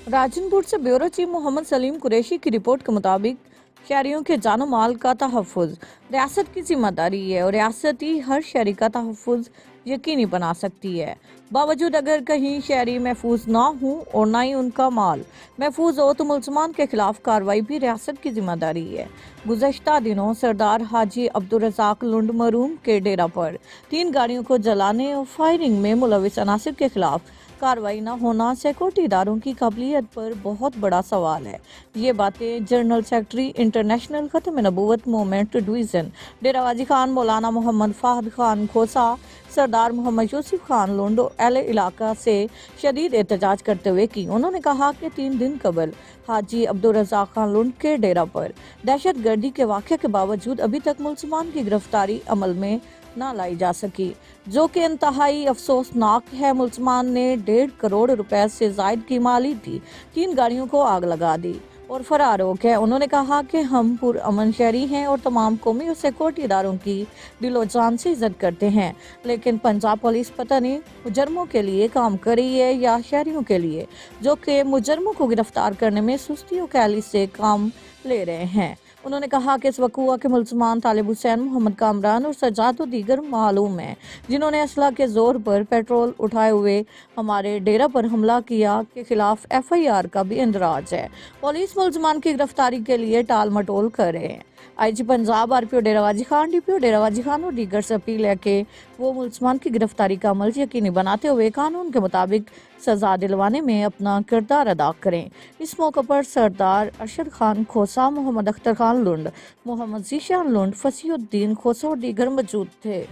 राजनपुर से bureau chief Mohammad Salim Qureshi की report के मुताबिक शहरियों के जानो माल का तहफ़्फ़ुज़ रियासत की जिम्मेदारी है और रियासत ही हर शहरी का तहफ़्फ़ुज़ यकीनी बना सकती है। बावजूद अगर कहीं शहरी महफूज ना हो और ना ही उनका माल महफूज हो तो मुल्ज़मान के खिलाफ कार्रवाई भी रियासत की जिम्मेदारी है। गुज़श्ता दिनों सरदार हाजी अब्दुल रज़ाक लुंड मरूम के डेरा पर 3 गाड़ियों को जलाने और फायरिंग में मुलविस अनासिर के खिलाफ कार्रवाई न होना सिक्योरिटी इदारों की काबिलियत पर बहुत बड़ा सवाल है। ये बातें जनरल सेक्रेटरी इंटरनेशनल खत्म नबूवत मूवमेंट डिवीज़न डेरा गाजी खान मौलाना मोहम्मद फाहद खान खोसा सरदार मोहम्मद यूसुफ खान लुंड एल इलाका से शदीद एहतजाज करते हुए की। उन्होंने कहा कि 3 दिन कबल हाजी अब्दुल रज़ाक खान लुंड के डेरा पर दहशत गर्दी के वाक़े के बावजूद अभी तक मुल्ज़मान की गिरफ्तारी अमल में न लाई जा सकी, जो कि इंतहाई अफसोसनाक है। मुल्ज़मान ने 1.5 करोड़ रुपए से जायद की माली की 3 गाड़ियों को आग लगा दी और फरार हो गए। उन्होंने कहा कि हम पुरअमन शहरी हैं और तमाम कौमी और सिक्योरिटी इदारों की दिलो जान से इज्जत करते हैं, लेकिन पंजाब पुलिस पता नहीं मुजरमों के लिए काम कर रही है या शहरियों के लिए, जो कि मुजरमों को गिरफ्तार करने में सुस्ती और कैली से काम ले रहे हैं। उन्होंने कहा कि इस वक़्त के मुल्ज़मान तालिब हुसैन, मोहम्मद कामरान और सज्जाद और दीगर मालूम हैं, जिन्होंने असला के जोर पर पेट्रोल उठाए हुए हमारे डेरा पर हमला किया के खिलाफ FIR का भी इंदराज है। पुलिस मुल्ज़मान की गिरफ्तारी के लिए टाल मटोल कर रहे हैं। IG पंजाब RPO डेरा गाजी खान, DPO डेरा गाजी खान और दीगर से अपील है कि वो मुल्ज़मान की गिरफ्तारी का अमल यकीनी बनाते हुए कानून के मुताबिक सजा दिलवाने में अपना किरदार अदा करें। इस मौके पर सरदार अरशद खान खोसा, मोहम्मद अख्तर खान लुंड, मोहम्मद जीशान लुंड, फसीहुद्दीन खोसा और दीगर मौजूद थे।